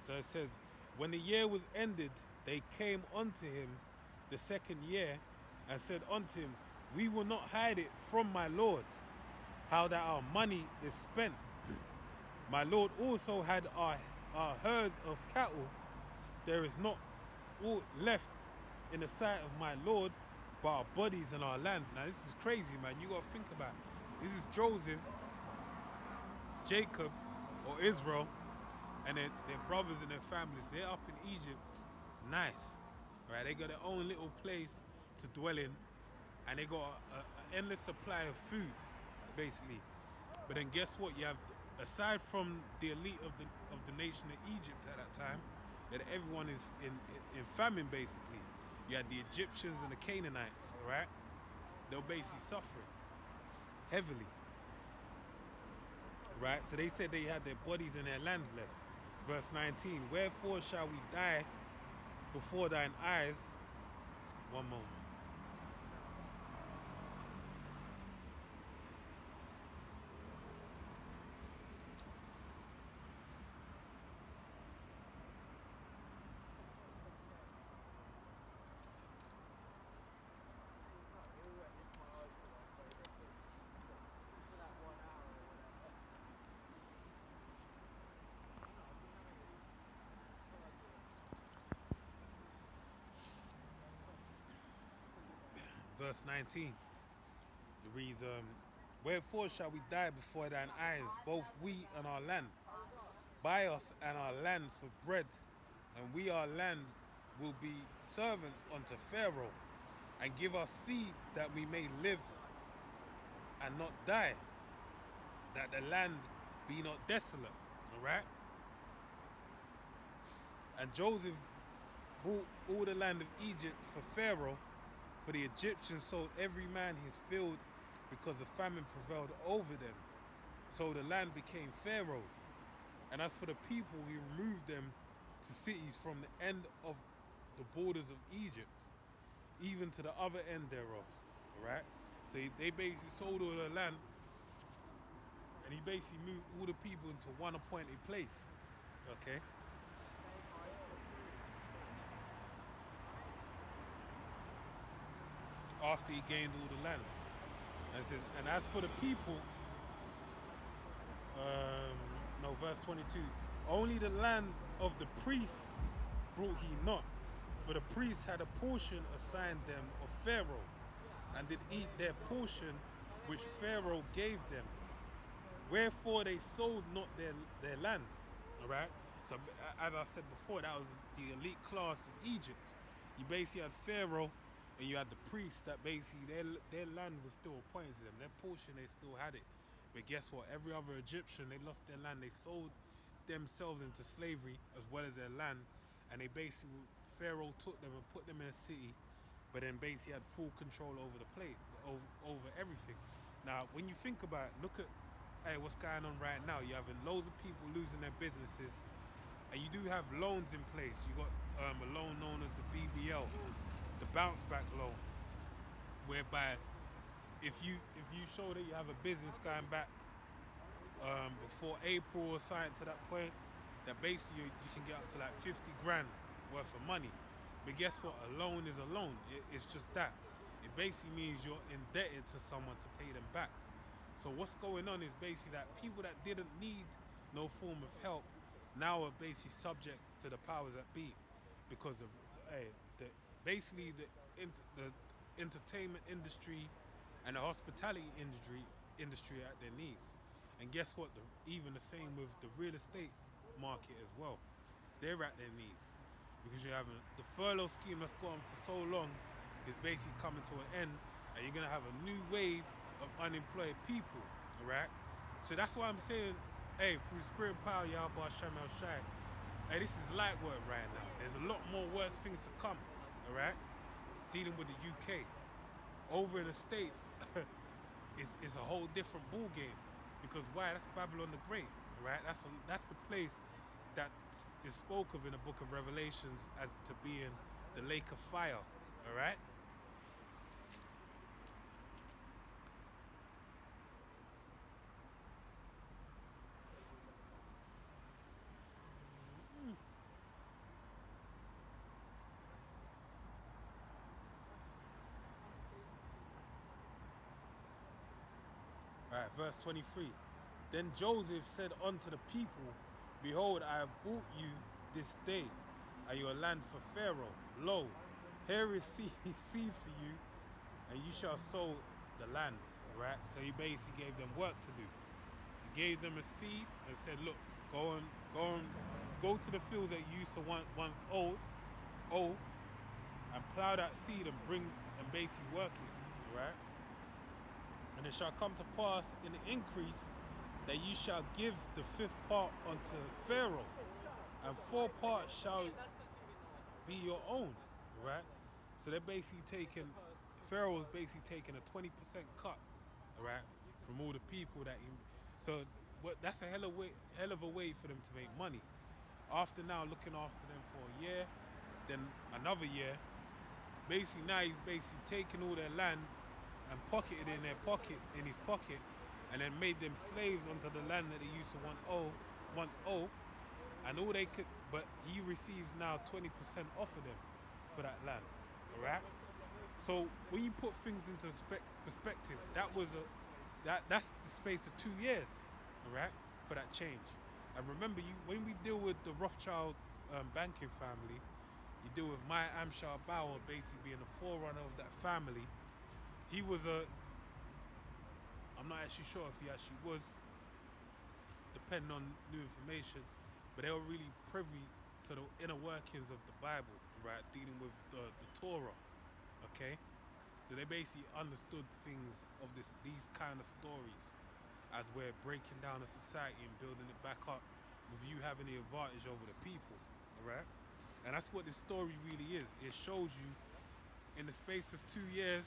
So it says, when the year was ended, they came unto him the second year and said unto him, we will not hide it from my Lord, how that our money is spent. My Lord also had our herds of cattle. There is not all left in the sight of my Lord but our bodies and our lands. Now this is crazy, man. You got to think about it. This is Joseph, Jacob, or Israel, and their brothers and their families. They're up in Egypt. Nice. Right? They got their own little place to dwell in, and they got an endless supply of food, basically. But then guess what? You have, aside from the elite of the nation of Egypt at that time, that everyone is in famine, basically. You had the Egyptians and the Canaanites, right? They were basically suffering heavily, right? So they said they had their bodies and their lands left. Verse 19, wherefore shall we die before thine eyes? One moment. Verse 19, it reads, wherefore shall we die before thine eyes, both we and our land? Buy us and our land for bread, and we our land will be servants unto Pharaoh, and give us seed that we may live and not die, that the land be not desolate. All right? And Joseph bought all the land of Egypt for Pharaoh, for the Egyptians sold every man his field, because the famine prevailed over them. So the land became Pharaoh's. And as for the people, he removed them to cities from the end of the borders of Egypt, even to the other end thereof. All right? So they basically sold all the land, and he basically moved all the people into one appointed place. Okay? After he gained all the land. And it says, and as for the people, no, verse 22, only the land of the priests brought he not, for the priests had a portion assigned them of Pharaoh, and did eat their portion which Pharaoh gave them. Wherefore they sold not their lands. All right? So as I said before, that was the elite class of Egypt. You basically had Pharaoh, and you had the priests that basically their land was still appointed to them. Their portion, they still had it. But guess what? Every other Egyptian, they lost their land. They sold themselves into slavery as well as their land. And they basically, Pharaoh took them and put them in a city, but then basically had full control over the place, over everything. Now, when you think about it, look at, hey, what's going on right now? You're having loads of people losing their businesses, and you do have loans in place. You got a loan known as the BBL, the bounce back loan, whereby if you show that you have a business going back before April or something to that point, that basically you can get up to like 50 grand worth of money. But guess what? A loan is a loan. It's just that. It basically means you're indebted to someone to pay them back. So what's going on is basically that people that didn't need no form of help now are basically subject to the powers that be, because of basically the entertainment industry and the hospitality industry at their knees. And guess what? Even the same with the real estate market as well. They're at their knees, because you're having the furlough scheme that's gone for so long is basically coming to an end, and you're gonna have a new wave of unemployed people. All right? So that's why I'm saying, hey, through spirit and power, Yahweh Shem El Shai, hey, this is light work right now. There's a lot more worse things to come. All right? Dealing with the UK. Over in the States, it's a whole different ball game, because why? That's Babylon the Great, right? That's the place that is spoke of in the book of Revelations as to being the lake of fire. All right? Right, verse 23. Then Joseph said unto the people, Behold, I have bought you this day and your land for Pharaoh. Lo, here is seed for you, and you shall sow the land. Right? So he basically gave them work to do. He gave them a seed and said, look, go to the field that you used to once owe, and plow that seed and basically work it, right? And it shall come to pass in the increase that ye shall give the fifth part unto Pharaoh, and 4 parts shall be your own, right? So they're basically Pharaoh is basically taking a 20% cut, right, from all the people that he. So that's a hell of a way for them to make money. After now looking after them for a year, then another year. Basically now he's basically taking all their land and pocketed in his pocket, and then made them slaves onto the land that they used to once owe, and all they could. But he receives now 20% off of them for that land, all right? So when you put things into perspective, that's the space of 2 years, all right, for that change. And remember, when we deal with the Rothschild banking family, you deal with Maya Amshar Bauer basically being the forerunner of that family. He was I'm not actually sure if he actually was, depending on new information, but they were really privy to the inner workings of the Bible, right, dealing with the Torah, okay? So they basically understood things of these kind of stories as we're breaking down a society and building it back up with you having the advantage over the people, all right? And that's what this story really is. It shows you in the space of 2 years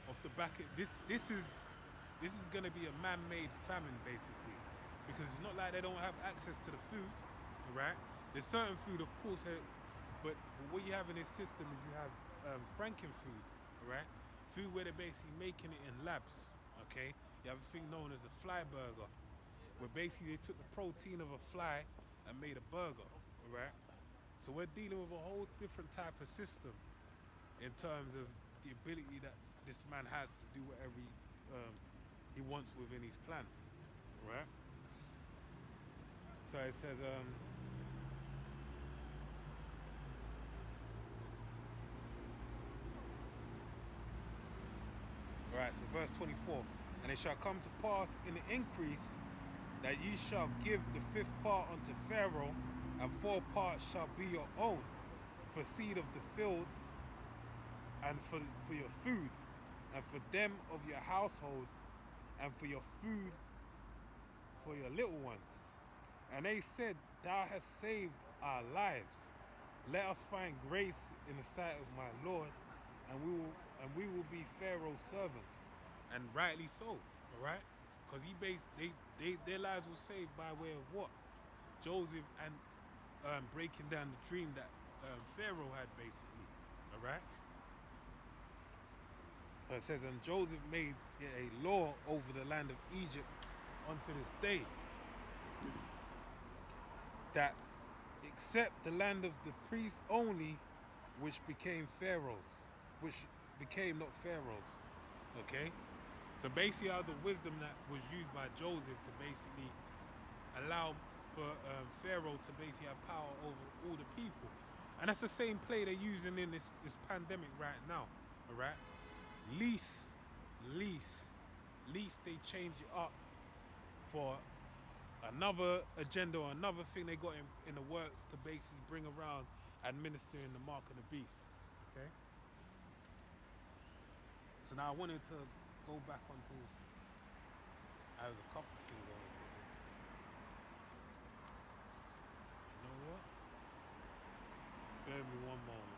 off the back of this is going to be a man-made famine basically, because it's not like they don't have access to the food, right? There's certain food, of course, but what you have in this system is you have frankenfood, right? Food where they're basically making it in labs, okay? You have a thing known as a fly burger, where basically they took the protein of a fly and made a burger, right? So we're dealing with a whole different type of system in terms of the ability that this man has to do whatever he wants within his plans, right? So it says, right, so verse 24, and it shall come to pass in the increase that ye shall give the fifth part unto Pharaoh, and 4 parts shall be your own, for seed of the field, and for your food, and for them of your households, and for your food for your little ones. And they said, Thou hast saved our lives. Let us find grace in the sight of my Lord, and we will be Pharaoh's servants. And rightly so, all right? Because their lives were saved by way of what? Joseph and breaking down the dream that Pharaoh had, basically, all right? It says, and Joseph made it a law over the land of Egypt unto this day, that except the land of the priests only, which became Pharaoh's, which became not Pharaoh's, okay? So basically out of the wisdom that was used by Joseph to basically allow for Pharaoh to basically have power over all the people. And that's the same play they're using in this pandemic right now, all right? Least they change it up for another agenda or another thing they got in the works to basically bring around administering the mark of the beast, okay? So now I wanted to go back onto this. There's a couple of things I wanted to do. You know what? Bear with me one moment.